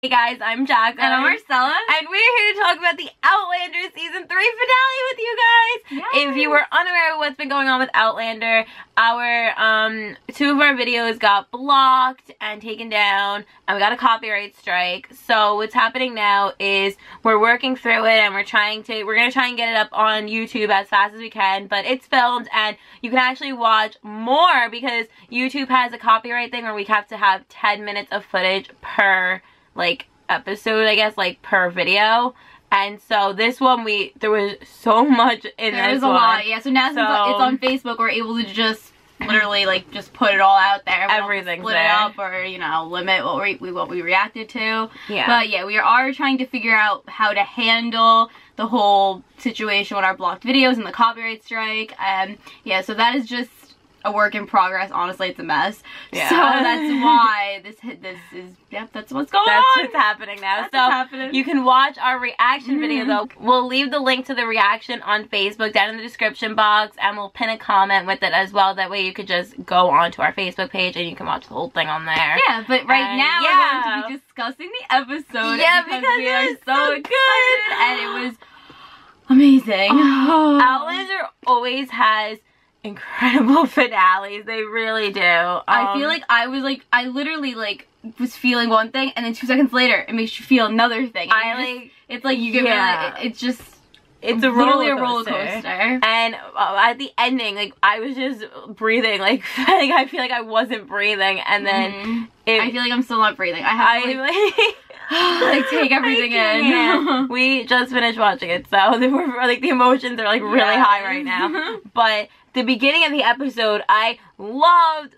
Hey guys, I'm Jacqueline. And I'm Marcella. And we're here to talk about the Outlander Season 3 finale with you guys. Yes. If you were unaware of what's been going on with Outlander, our two of our videos got blocked and taken down, and we got a copyright strike. So what's happening now is we're working through it, and we're gonna try and get it up on YouTube as fast as we can, but it's filmed and you can actually watch more because YouTube has a copyright thing where we have to have 10 minutes of footage per like episode, I guess, like per video. And so this one, there was so much in there this was a lot, yeah. So now since it's on Facebook, we're able to just literally like just put it all out there. Everything's split there. It up, or you know, limit what we reacted to. Yeah. But yeah, we are trying to figure out how to handle the whole situation with our blocked videos and the copyright strike. Yeah, so that is just a work in progress. Honestly, it's a mess. Yeah. So that's why this is, yep, that's what's going on. That's what's happening now. That's so what's happening. You can watch our reaction video though. We'll leave the link to the reaction on Facebook down in the description box, and we'll pin a comment with it as well. That way you could just go onto our Facebook page and you can watch the whole thing on there. Yeah, but right now we're going to be discussing the episode. Yeah, because we are so excited, and it was amazing. Oh. Outlander always has incredible finales. They really do. I feel like I literally was feeling one thing, and then 2 seconds later it makes you feel another thing. It's like you get really, it's just, it's literally a roller coaster. And at the ending, like, I was just breathing, like I feel like I wasn't breathing, and then I feel like I'm still not breathing. I have to like take everything in. We just finished watching it, so we're like, the emotions are like really high right now. But the beginning of the episode, I loved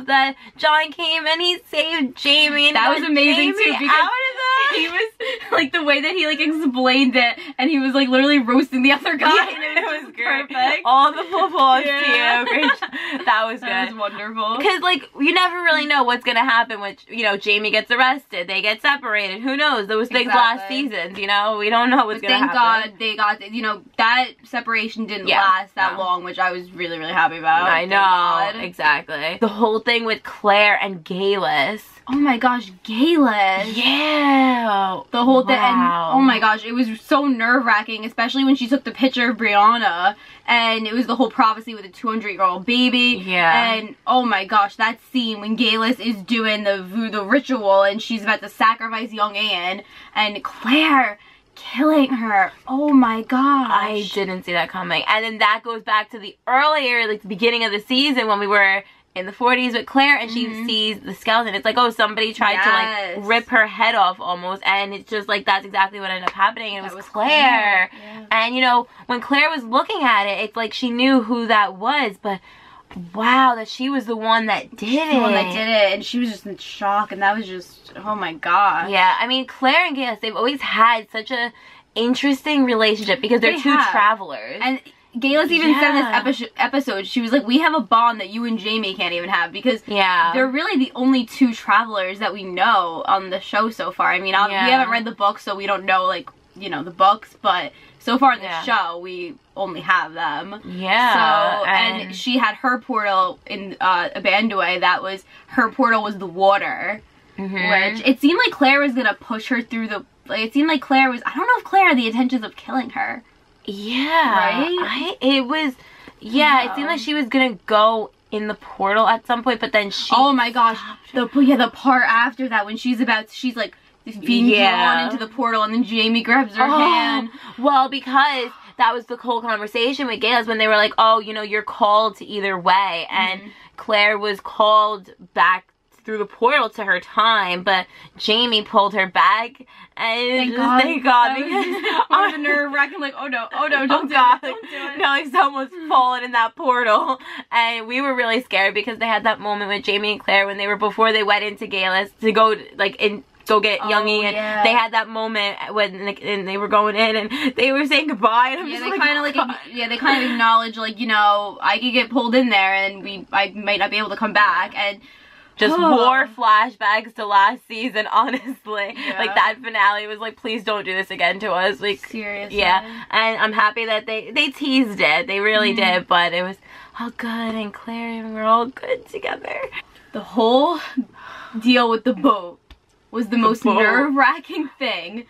that John came and he saved Jamie. And that was amazing too, because out of that, he was like, the way that he like explained it, and he was like literally roasting the other guy. Yeah, and it was great. Perfect. All the applause to you. Great. That was good. That was wonderful. Because like, you never really know what's gonna happen when, you know, Jamie gets arrested, they get separated. Who knows? Those things last seasons, you know. We don't know what's gonna happen. Thank God they got, you know, that separation didn't last that long, which I was really happy about. I know, exactly. The whole thing with Claire and Gayless. Oh my gosh, Gayless. Yeah. The whole thing. And oh my gosh, it was so nerve-wracking, especially when she took the picture of Brianna, and it was the whole prophecy with the 200-year-old baby. Yeah. And oh my gosh, that scene when Gayless is doing the voodoo ritual and she's about to sacrifice young Anne, and Claire killing her. Oh my gosh. I didn't see that coming. And then that goes back to the earlier, like the beginning of the season when we were in the 40s with Claire, and she sees the skeleton. It's like, oh, somebody tried to like rip her head off almost, and it's just like, that's exactly what ended up happening, and it was Claire. Yeah. And you know, when Claire was looking at it, it's like she knew who that was, but wow, that she was the one that did it. The one that did it, and she was just in shock, and that was just, oh my god. Yeah, I mean, Claire and Gayless, they've always had such a interesting relationship because they're two travelers. And Gayless even said in this episode, she was like, we have a bond that you and Jamie can't even have, because they're really the only two travelers that we know on the show so far. I mean, we haven't read the book, so we don't know, like, you know, the books, but so far in the show, we only have them. Yeah. So, and she had her portal in Abandaway, that was, her portal was the water, which it seemed like Claire was gonna push her through the, like, it seemed like Claire was, I don't know if Claire had the intentions of killing her. Yeah. Right? It seemed like she was gonna go in the portal at some point, but then she oh my gosh, the part after that when she's like being drawn into the portal, and then Jamie grabs her hand. Well, because that was the whole conversation with Gayless when they were like, oh, you know, you're called to either way, and Claire was called back through the portal to her time, but Jamie pulled her back, and thank God, because I was nerve-wracking, like, oh no, don't do it. No, like someone's fallen in that portal, and we were really scared because they had that moment with Jamie and Claire when they were, before they went into Gayless to go, like, go get Youngie, and they had that moment when and they were going in and they were saying goodbye, and I'm just they kind of they kind of acknowledge, like, you know, I could get pulled in there and I might not be able to come back, and just more flashbacks to last season, honestly. Like, that finale was like, please don't do this again to us. Like, seriously. Yeah, and I'm happy that they teased it. They really did, but it was all good, and Claire and we're all good together. The whole deal with the boat was the most nerve-wracking thing.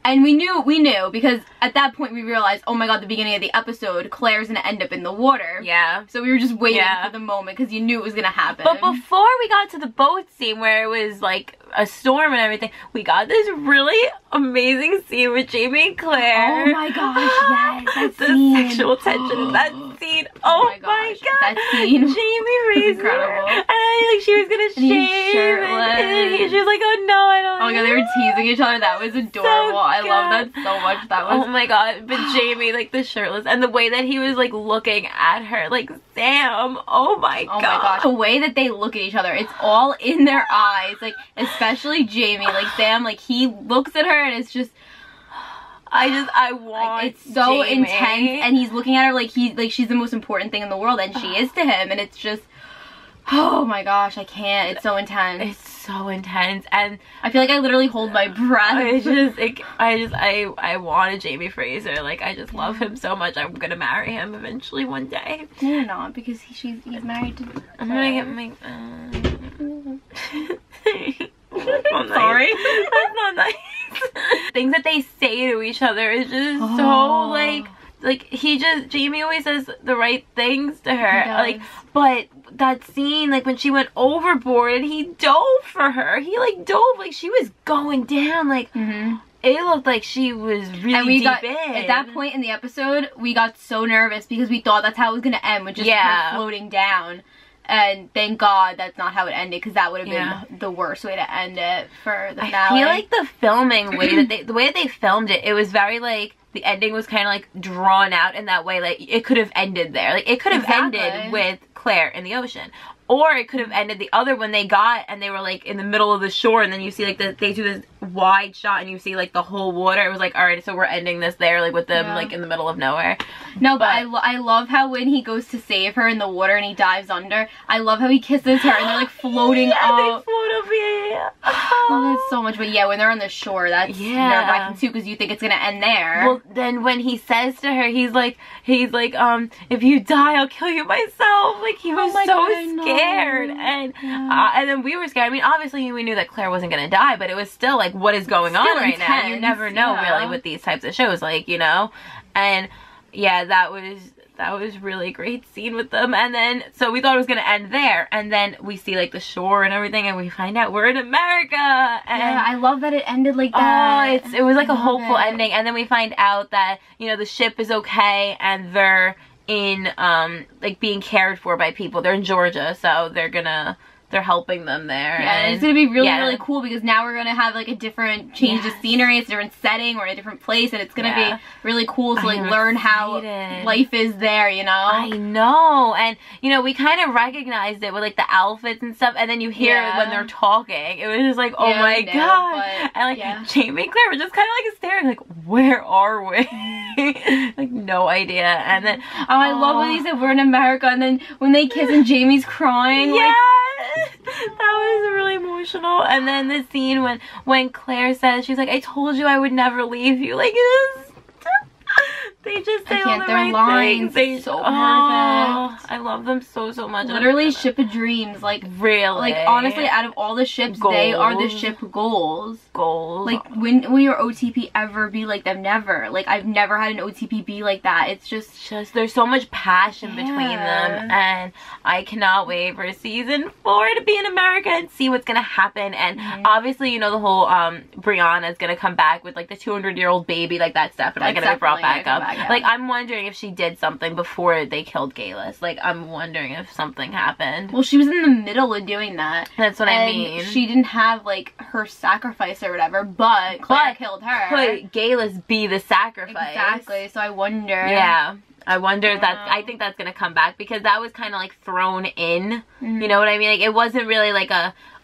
And we knew, because at that point we realized, oh my god, the beginning of the episode, Claire's gonna end up in the water. Yeah. So we were just waiting for the moment, because you knew it was gonna happen. But before we got to the boat scene where it was like a storm and everything, we got this really amazing scene with Jamie and Claire. Oh my gosh, yes, that the sexual tension in that scene. Oh my god. That scene. Jamie raised incredible. her. And like she was gonna shave. And she was like, oh no, I don't. Oh my god, they were teasing each other. That was adorable. I love that so much. That was. Oh my god, but Jamie, like the shirtless, and the way that he was like looking at her, like Sam. Oh my god. Oh my gosh, the way that they look at each other, it's all in their eyes. Like especially Jamie, like Sam, like he looks at her and it's just. I want. Like, it's so Jamie. intense, and he's looking at her like she's the most important thing in the world, and she is to him, and it's just. Oh my gosh, I can't. It's so intense. It's so intense, and I feel like I literally hold my breath. I want a Jamie Fraser. Like I just love him so much. I'm gonna marry him eventually one day. No, you're not, because he's married to. I'm gonna get my. Sorry, that's not nice. Things that they say to each other is just so like Jamie always says the right things to her. Like, but that scene, like when she went overboard and he dove for her, he like dove, like she was going down, like it looked like she was really deep in. At that point in the episode, we got so nervous because we thought that's how it was gonna end, with just her floating down. And thank God that's not how it ended, because that would have been the worst way to end it for the finale. I feel like the filming way that the way they filmed it, it was very like the ending was kind of like drawn out in that way. Like it could have ended there. Like it could have ended with Claire in the ocean. Or it could have ended the other when they got and they were like in the middle of the shore, and then you see like they do this wide shot and you see like the whole water. It was like, all right, so we're ending this there, like with them like in the middle of nowhere. No, but I love how when he goes to save her in the water and he dives under, I love how he kisses her and they're like floating up. They float up, I love it so much. But yeah, when they're on the shore, that's nerve-wracking too, because you think it's gonna end there. Well, then when he says to her, he's like, if you die, I'll kill you myself. Like he was so scared, and then we were scared. I mean, obviously we knew that Claire wasn't gonna die, but it was still like, what is going on right now? You never know really with these types of shows, like, you know. And yeah, that was really great scene with them. And then so we thought it was gonna end there, and then we see like the shore and everything, and we find out we're in America. And yeah, I love that it ended like that. Oh, it was like a hopeful ending. And then we find out that, you know, the ship is okay and they're in like being cared for by people. They're in Georgia, so they're helping them there. Yeah, and it's gonna be really cool, because now we're gonna have like a different change of scenery. It's a different setting. We're in a different place, and it's gonna be really cool to like learn how life is there, you know. I know, and you know, we kind of recognized it with like the outfits and stuff, and then you hear it when they're talking. It was just like, oh my god. And like Jamie and Claire were just kind of like staring, like, where are we? Like no idea. And then I love when he said we're in America, and then when they kiss and Jamie's crying. Yeah. That was really emotional. And then the scene when Claire says, she's like, I told you I would never leave you. Like, they just say all the right things. They so perfect. I love them so much. Literally ship of dreams. Like, really, like honestly, out of all the ships, they are the ship goals. Like, when will your OTP ever be like them? Never. Like, I've never had an OTP be like that. It's just there's so much passion between them, and I cannot wait for season 4 to be in America and see what's gonna happen. And obviously, you know, the whole Brianna's gonna come back with like the 200-year-old baby, like that stuff, and gonna be brought back up. Like, I'm wondering if she did something before they killed Galus. Like, I'm wondering if something happened. Well, she was in the middle of doing that. That's what I mean. She didn't have like her sacrifice or whatever, but Claire killed her. Could Galus be the sacrifice? Exactly. So I wonder. Yeah. I wonder if I think that's gonna come back, because that was kind of like thrown in. You know what I mean? Like, it wasn't really like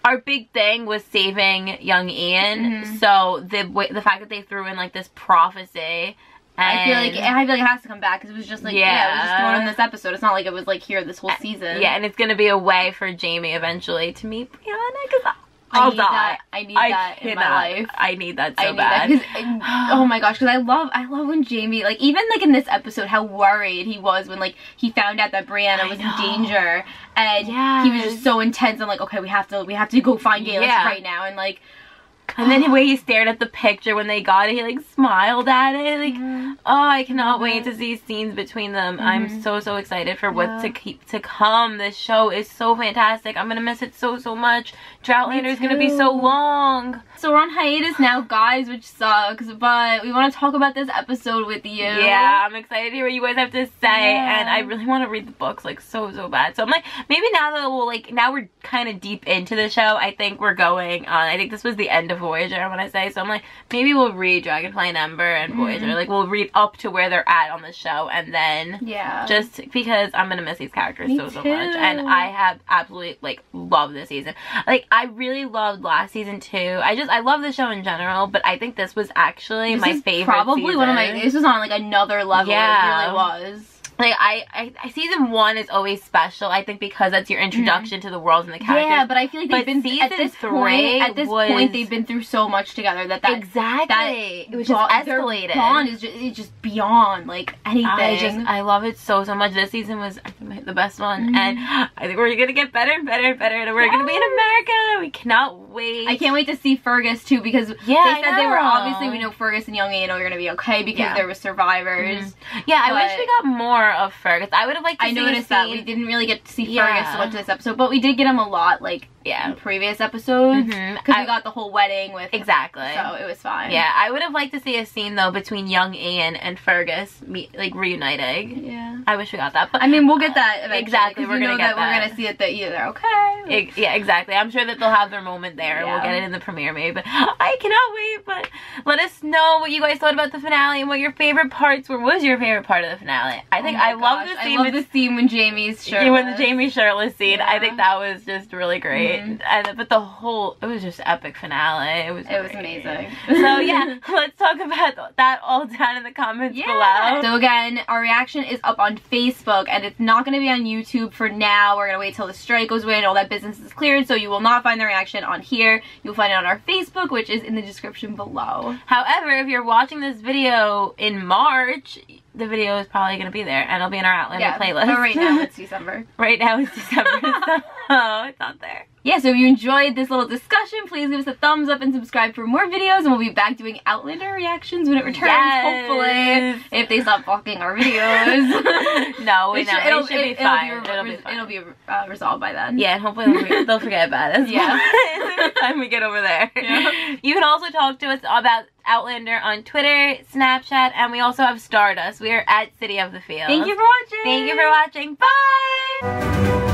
our big thing was saving young Ian. So the fact that they threw in like this prophecy. I feel like it has to come back, because it was just like, it was just thrown in this episode. It's not like it was like here this whole season. Yeah, and it's gonna be a way for Jamie eventually to meet Brianna, because I'll die. I need that in my life. I need that so bad. Oh my gosh, because I love when Jamie, like, even like in this episode, how worried he was when like he found out that Brianna was in danger, and he was just so intense and like, okay, we have to go find Galus right now, and like. And then the way he stared at the picture when they got it, he like smiled at it. Like, oh, I cannot wait to see scenes between them. I'm so excited for what to come. This show is so fantastic. I'm gonna miss it so much. Outlander is gonna be so long. So we're on hiatus now, guys, which sucks. But we want to talk about this episode with you. Yeah, I'm excited to hear what you guys have to say, and I really want to read the books like so bad. So I'm like, maybe now that now we're kind of deep into the show, I think we're going on. I think this was the end of Voyager, I want to say. So I'm like, maybe we'll read Dragonfly and Ember and Voyager. Like, we'll read up to where they're at on the show, and then just because I'm gonna miss these characters so much, and I have absolutely like loved this season. Like, I really loved last season too. I love the show in general, but I think this was actually my favorite. Probably season. One of my. This was on like another level. Yeah, it really was. Like, season 1 is always special, I think, because that's your introduction to the world and the characters. Yeah, but I feel like they've been at this point they've been through so much together that it was just escalated. Their bond is just beyond like anything. I love it so much. This season was, I think, the best one, and I think we're gonna get better and better and better, and we're gonna be in America. We cannot wait. I can't wait to see Fergus too, because they said they were, obviously we know Fergus and young Ian are gonna be okay because there were survivors. Yeah, I wish we got more of Fergus. I would have liked to see. I noticed that we didn't really get to see Fergus so much this episode, but we did get him a lot, like in previous episodes, because we got the whole wedding with so it was fine. Yeah, I would have liked to see a scene though between young Ian and Fergus reuniting. Yeah, I wish we got that, but I mean, we'll get that eventually. Exactly, we're gonna get that. We're gonna see it that either. Okay. Yeah, exactly. I'm sure that they'll have their moment there. We'll get it in the premiere maybe, but I cannot wait. But let us know what you guys thought about the finale and what your favorite parts were. What was your favorite part of the finale? I think I love the scene. I love the scene when Jamie's shirtless. When the Jamie shirtless scene. I think that was just really great. But the whole, it was just epic finale. It was amazing. So yeah, let's talk about that all down in the comments below. So again, our reaction is up on Facebook, and it's not going to be on YouTube for now. We're going to wait till the strike goes away and all that business is cleared, so you will not find the reaction on here. You'll find it on our Facebook, which is in the description below. However, if you're watching this video in March, the video is probably going to be there, and it'll be in our Outlander playlist. But right now it's December. Right now it's December, so it's not there. Yeah, so if you enjoyed this little discussion, please give us a thumbs up and subscribe for more videos, and we'll be back doing Outlander reactions when it returns, hopefully, if they stop blocking our videos. No, it should be fine. It'll be resolved by then. Yeah, and hopefully they'll forget about us. Yeah. By the time we get over there. Yeah. You can also talk to us about Outlander on Twitter, Snapchat, and we also have Stardust. We are at Cityofthefeels. Thank you for watching. Thank you for watching. Bye!